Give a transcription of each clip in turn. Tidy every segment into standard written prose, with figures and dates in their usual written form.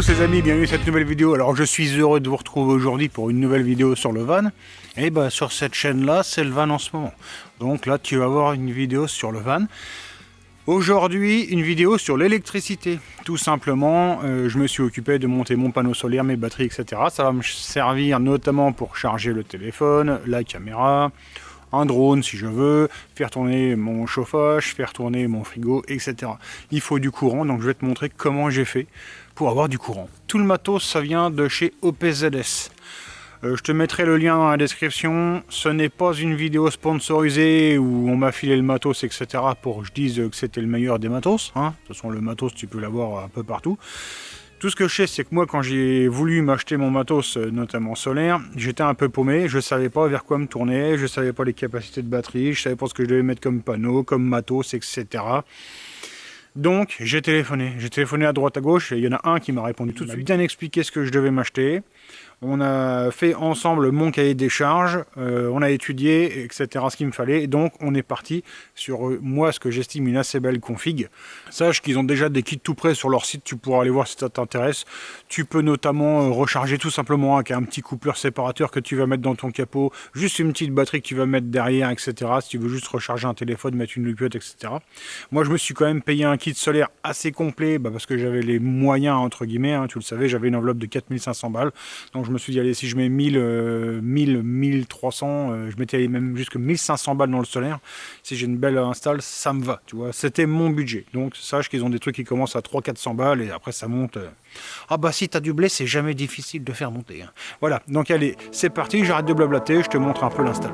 tous les amis, bienvenue à cette nouvelle vidéo. Alors je suis heureux de vous retrouver aujourd'hui pour une nouvelle vidéo sur le van. Et bah sur cette chaîne là, c'est le van en ce moment. Donc là tu vas voir une vidéo sur le van. Aujourd'hui, une vidéo sur l'électricité. Tout simplement, je me suis occupé de monter mon panneau solaire, mes batteries, etc. Ça va me servir notamment pour charger le téléphone, la caméra, un drone si je veux, faire tourner mon chauffage, faire tourner mon frigo, etc. Il faut du courant, donc je vais te montrer comment j'ai fait pour avoir du courant. Tout le matos, ça vient de chez OPZS. Je te mettrai le lien dans la description. Ce n'est pas une vidéo sponsorisée où on m'a filé le matos, etc. pour que je dise que c'était le meilleur des matos. Hein. De toute façon, le matos, tu peux l'avoir un peu partout. Tout ce que je sais, c'est que moi, quand j'ai voulu m'acheter mon matos, notamment solaire, j'étais un peu paumé. Je ne savais pas vers quoi me tourner. Je ne savais pas les capacités de batterie. Je ne savais pas ce que je devais mettre comme panneau, comme matos, etc. Donc, j'ai téléphoné. J'ai téléphoné à droite, à gauche. Et il y en a un qui m'a répondu tout de suite. Bien expliqué ce que je devais m'acheter. On a fait ensemble mon cahier des charges, on a étudié, etc. ce qu'il me fallait. Et donc, on est parti sur, moi, ce que j'estime une assez belle config. Sache qu'ils ont déjà des kits tout prêts sur leur site, tu pourras aller voir si ça t'intéresse. Tu peux notamment recharger tout simplement avec un petit coupleur séparateur que tu vas mettre dans ton capot, juste une petite batterie que tu vas mettre derrière, etc. Si tu veux juste recharger un téléphone, mettre une loupiote, etc. Moi, je me suis quand même payé un kit solaire assez complet, parce que j'avais les moyens, entre guillemets, hein, tu le savais, j'avais une enveloppe de 4500 balles. Donc, je me suis dit, allez, si je mets 1300, je mettais même jusque 1500 balles dans le solaire. Si j'ai une belle install, ça me va, tu vois. C'était mon budget. Donc, sache qu'ils ont des trucs qui commencent à 300-400 balles et après, ça monte. Ah bah, si t'as du blé, c'est jamais difficile de faire monter. Hein. Voilà. Donc, allez, c'est parti. J'arrête de blablater. Je te montre un peu l'install.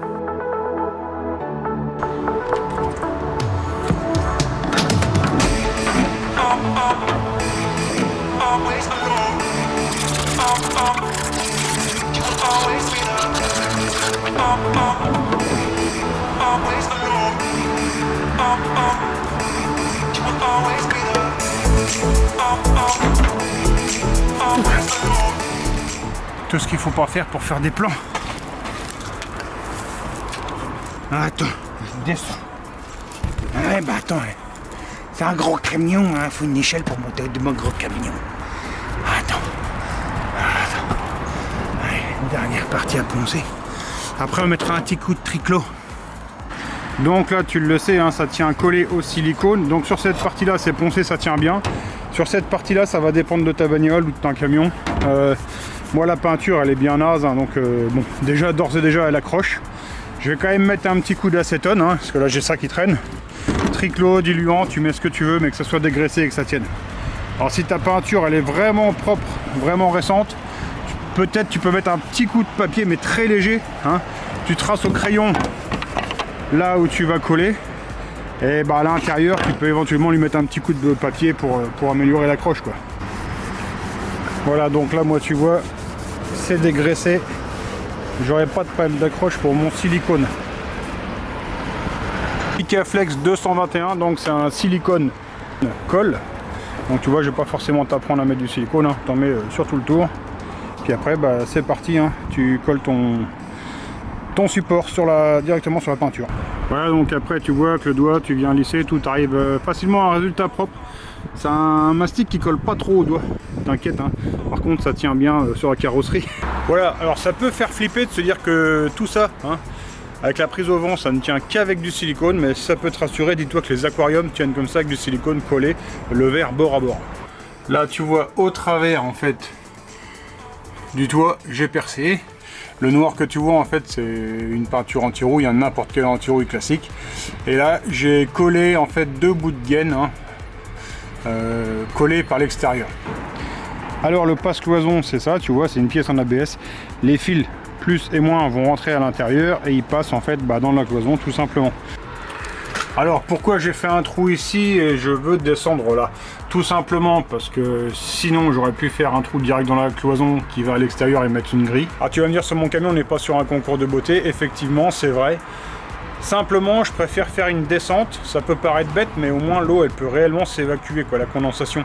Tout ce qu'il faut pas faire pour faire des plans. Attends, je descends. Ouais, bah attends, c'est un gros camion, hein. Faut une échelle pour monter de mon gros camion. Attends. Allez, une dernière partie à poncer. Après, on mettra un petit coup de triclot. Donc là, tu le sais, hein, ça tient collé au silicone. Donc sur cette partie-là, c'est poncé, ça tient bien. Sur cette partie-là, ça va dépendre de ta bagnole ou de ton camion. Moi, la peinture, elle est bien naze, hein, donc bon, déjà, d'ores et déjà, elle accroche. Je vais quand même mettre un petit coup d'acétone, hein, parce que là, j'ai ça qui traîne. Triclot, diluant, tu mets ce que tu veux, mais que ça soit dégraissé et que ça tienne. Alors, si ta peinture, elle est vraiment propre, vraiment récente, peut-être tu peux mettre un petit coup de papier, mais très léger. Hein. Tu traces au crayon là où tu vas coller. Et bah, à l'intérieur, tu peux éventuellement lui mettre un petit coup de papier pour améliorer l'accroche, quoi. Voilà, donc là, moi, tu vois, c'est dégraissé. J'aurai pas de panne d'accroche pour mon silicone. Ikaflex 221, donc c'est un silicone colle. Donc tu vois, je vais pas forcément t'apprendre à mettre du silicone, hein. T'en mets sur tout le tour. Puis après, bah, c'est parti, hein. Tu colles ton support directement sur la peinture. Voilà, donc après tu vois que le doigt, tu viens lisser, tout arrive facilement à un résultat propre. C'est un mastic qui colle pas trop au doigt, t'inquiète, hein. Par contre ça tient bien sur la carrosserie. Voilà, alors ça peut faire flipper de se dire que tout ça, hein, avec la prise au vent, ça ne tient qu'avec du silicone, mais ça peut te rassurer, dis-toi que les aquariums tiennent comme ça avec du silicone collé, le verre bord à bord. Là tu vois au travers en fait du toit, j'ai percé. Le noir que tu vois en fait c'est une peinture anti-rouille, hein, n'importe quelle anti-rouille classique. Et là j'ai collé en fait deux bouts de gaine, hein, collés par l'extérieur. Alors le passe-cloison c'est ça, tu vois, c'est une pièce en ABS. Les fils plus et moins vont rentrer à l'intérieur et ils passent en fait dans la cloison tout simplement. Alors pourquoi j'ai fait un trou ici et je veux descendre là? Tout simplement parce que sinon j'aurais pu faire un trou direct dans la cloison qui va à l'extérieur et mettre une grille. Alors tu vas me dire, sur mon camion on n'est pas sur un concours de beauté, effectivement c'est vrai. Simplement je préfère faire une descente, ça peut paraître bête mais au moins l'eau elle peut réellement s'évacuer, quoi, la condensation.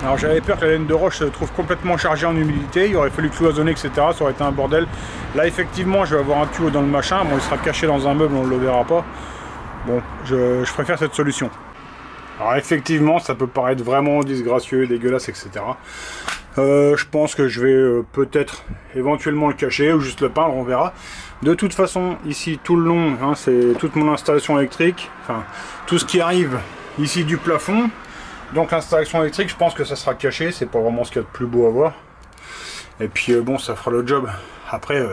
Alors j'avais peur que la laine de roche se trouve complètement chargée en humidité, il aurait fallu cloisonner, etc. Ça aurait été un bordel. Là effectivement je vais avoir un tuyau dans le machin, bon il sera caché dans un meuble, on ne le verra pas. Bon, je préfère cette solution. Alors effectivement, ça peut paraître vraiment disgracieux, dégueulasse, etc. Je pense que je vais peut-être éventuellement le cacher ou juste le peindre, on verra. De toute façon, ici tout le long, hein, c'est toute mon installation électrique, enfin tout ce qui arrive ici du plafond. Donc l'installation électrique, je pense que ça sera caché, c'est pas vraiment ce qu'il y a de plus beau à voir. Et puis bon, ça fera le job. Après,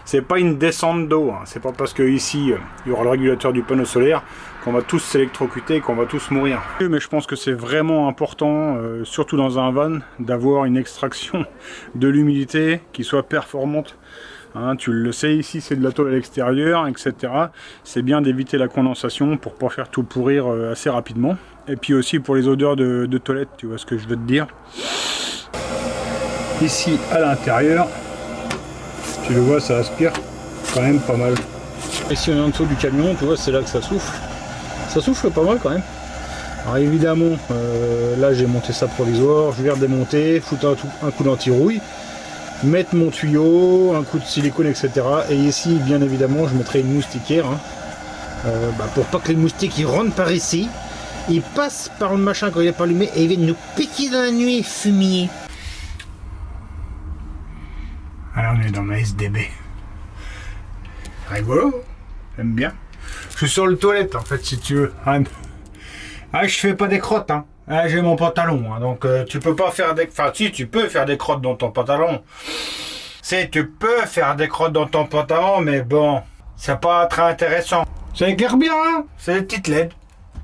c'est pas une descente d'eau, hein. C'est pas parce que ici il y aura le régulateur du panneau solaire qu'on va tous s'électrocuter, qu'on va tous mourir. Mais je pense que c'est vraiment important, surtout dans un van, d'avoir une extraction de l'humidité qui soit performante. Hein, tu le sais, ici c'est de la tôle à l'extérieur, etc. C'est bien d'éviter la condensation pour pas faire tout pourrir assez rapidement. Et puis aussi pour les odeurs de toilette, tu vois ce que je veux te dire. Ici à l'intérieur, tu le vois, ça aspire quand même pas mal. Ici on est en dessous du camion, tu vois, c'est là que ça souffle. Ça souffle pas mal quand même. Alors évidemment, là j'ai monté ça provisoire, je vais redémonter, foutre un coup d'anti-rouille, mettre mon tuyau, un coup de silicone, etc. Et ici, bien évidemment, je mettrai une moustiquaire, hein, pour pas que les moustiques ils rentrent par ici. Ils passent par le machin quand il est pas allumé et ils viennent nous piquer dans la nuit, fumier. Alors on est dans ma SDB. Rigolo, j'aime bien. Je suis sur le toilette en fait, si tu veux. Ah, je fais pas des crottes, hein. Ah, j'ai mon pantalon, hein, donc tu peux pas faire des... Enfin si, tu peux faire des crottes dans ton pantalon. Tu peux faire des crottes dans ton pantalon, mais bon, c'est pas très intéressant. Ça éclaire bien, hein. C'est des petites LED.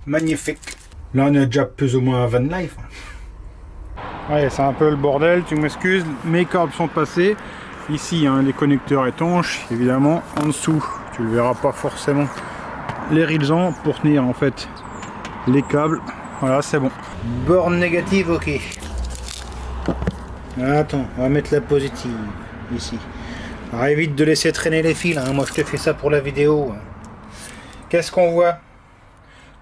Magnifique. Là, on est déjà plus ou moins à van life. Ouais, c'est un peu le bordel, tu m'excuses. Mes câbles sont passés. Ici, hein, les connecteurs étanches, évidemment. En dessous, tu le verras pas forcément. Les rilsans pour tenir en fait les câbles. Voilà, c'est bon. Borne négative, ok. Attends, on va mettre la positive ici. Alors évite de laisser traîner les fils, hein. Moi je te fais ça pour la vidéo. Qu'est-ce qu'on voit?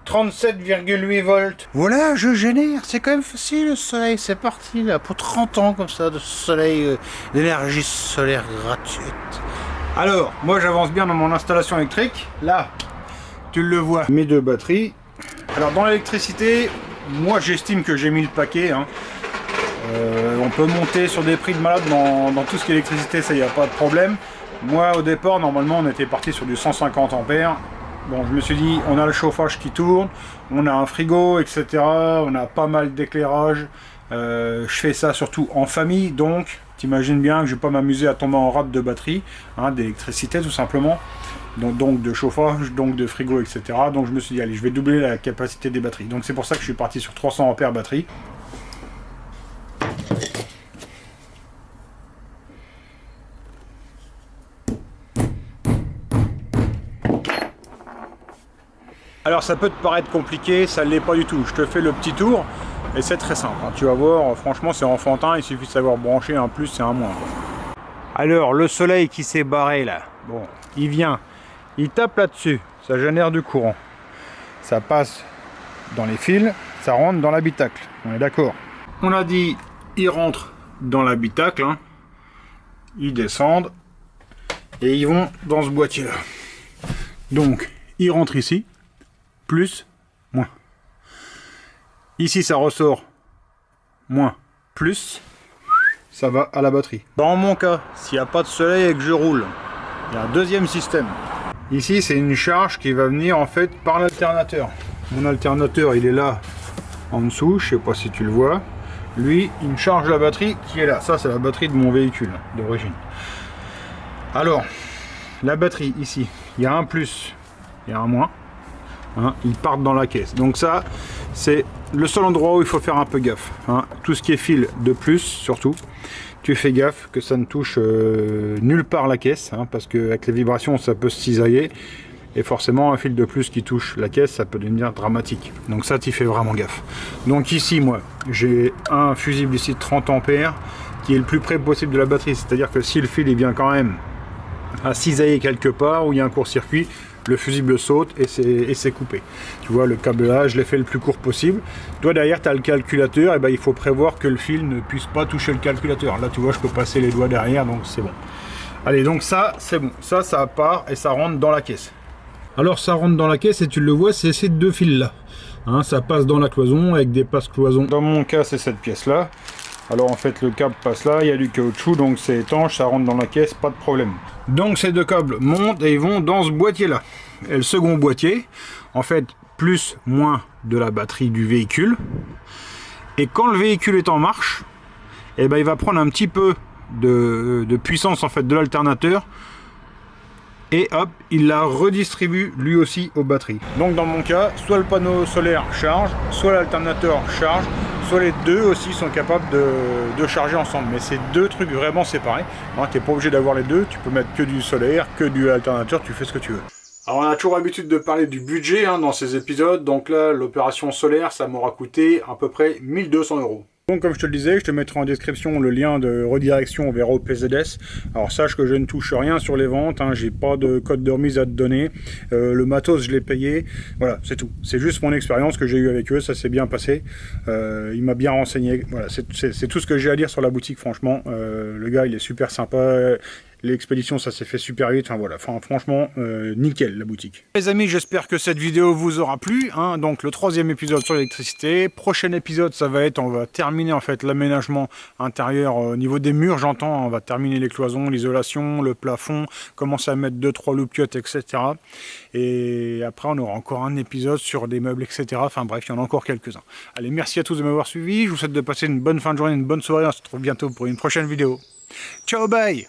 37,8 volts. Voilà, je génère. C'est quand même facile le soleil. C'est parti là pour 30 ans comme ça de soleil, d'énergie solaire gratuite. Alors, moi j'avance bien dans mon installation électrique. Là, tu le vois, mes deux batteries. Alors dans l'électricité, moi j'estime que j'ai mis le paquet, hein. On peut monter sur des prix de malade dans tout ce qui est électricité, ça y a pas de problème. Moi au départ, normalement on était parti sur du 150 ampères. Bon, je me suis dit, on a le chauffage qui tourne, on a un frigo, etc. On a pas mal d'éclairage. Je fais ça surtout en famille, donc t'imagines bien que je vais pas m'amuser à tomber en rate de batterie, hein, d'électricité tout simplement. Donc de chauffage, donc de frigo, etc. Donc je me suis dit, allez, je vais doubler la capacité des batteries. Donc c'est pour ça que je suis parti sur 300 ampères batterie. Alors ça peut te paraître compliqué, ça ne l'est pas du tout. Je te fais le petit tour et c'est très simple, hein. Tu vas voir, franchement c'est enfantin, il suffit de savoir brancher un plus et un moins, quoi. Alors le soleil qui s'est barré là, bon, il vient, il tape là-dessus, ça génère du courant. Ça passe dans les fils, ça rentre dans l'habitacle, on est d'accord. On a dit, ils rentrent dans l'habitacle, hein. Ils descendent et ils vont dans ce boîtier là. Donc, ils rentrent ici. Plus, moins. Ici, ça ressort. Moins, plus. Ça va à la batterie. Dans mon cas, s'il n'y a pas de soleil et que je roule, il y a un deuxième système. Ici, c'est une charge qui va venir en fait par l'alternateur. Mon alternateur, il est là en dessous. Je sais pas si tu le vois. Lui, il me charge la batterie qui est là. Ça, c'est la batterie de mon véhicule d'origine. Alors, la batterie ici, il y a un plus, il y a un moins. Hein, ils partent dans la caisse. Donc ça, c'est le seul endroit où il faut faire un peu gaffe. Hein. Tout ce qui est fil de plus, surtout, tu fais gaffe que ça ne touche nulle part la caisse, hein, parce qu'avec les vibrations, ça peut se cisailler. Et forcément, un fil de plus qui touche la caisse, ça peut devenir dramatique. Donc ça, tu fais vraiment gaffe. Donc ici, moi, j'ai un fusible ici de 30 ampères qui est le plus près possible de la batterie. C'est-à-dire que si le fil il vient quand même à cisailler quelque part, où il y a un court-circuit, le fusible saute et c'est coupé. Tu vois, le câblage, je l'ai fait le plus court possible. Toi, derrière, tu as le calculateur, et ben, il faut prévoir que le fil ne puisse pas toucher le calculateur. Là, tu vois, je peux passer les doigts derrière, donc c'est bon. Allez, donc ça, c'est bon. Ça part et ça rentre dans la caisse. Alors, ça rentre dans la caisse et tu le vois, c'est ces deux fils-là. Hein, ça passe dans la cloison avec des passes cloisons. Dans mon cas, c'est cette pièce-là. Alors en fait le câble passe là, il y a du caoutchouc, donc c'est étanche, ça rentre dans la caisse, pas de problème. Donc ces deux câbles montent et ils vont dans ce boîtier là. Et le second boîtier, en fait, plus moins de la batterie du véhicule. Et quand le véhicule est en marche, eh ben, il va prendre un petit peu de puissance en fait de l'alternateur. Et hop, il la redistribue lui aussi aux batteries. Donc dans mon cas, soit le panneau solaire charge, soit l'alternateur charge, soit les deux aussi sont capables de charger ensemble. Mais c'est deux trucs vraiment séparés. Hein, tu n'es pas obligé d'avoir les deux, tu peux mettre que du solaire, que du alternateur, tu fais ce que tu veux. Alors on a toujours l'habitude de parler du budget dans ces épisodes. Donc là, l'opération solaire, ça m'aura coûté à peu près 1 200 €. Donc comme je te le disais, je te mettrai en description le lien de redirection vers OPZS. Alors sache que je ne touche rien sur les ventes, j'ai pas de code de remise à te donner. Le matos je l'ai payé, voilà c'est tout. C'est juste mon expérience que j'ai eue avec eux, ça s'est bien passé. Il m'a bien renseigné, voilà c'est tout ce que j'ai à dire sur la boutique franchement. Le gars il est super sympa. L'expédition, ça s'est fait super vite. Enfin voilà, franchement, nickel la boutique. Les amis, j'espère que cette vidéo vous aura plu. Donc le 3e épisode sur l'électricité. Prochain épisode, ça va être, on va terminer en fait l'aménagement intérieur au niveau des murs, j'entends. On va terminer les cloisons, l'isolation, le plafond, commencer à mettre 2-3 loupiottes, etc. Et après, on aura encore un épisode sur des meubles, etc. Enfin bref, il y en a encore quelques-uns. Allez, merci à tous de m'avoir suivi. Je vous souhaite de passer une bonne fin de journée, une bonne soirée. On se retrouve bientôt pour une prochaine vidéo. Ciao, bye!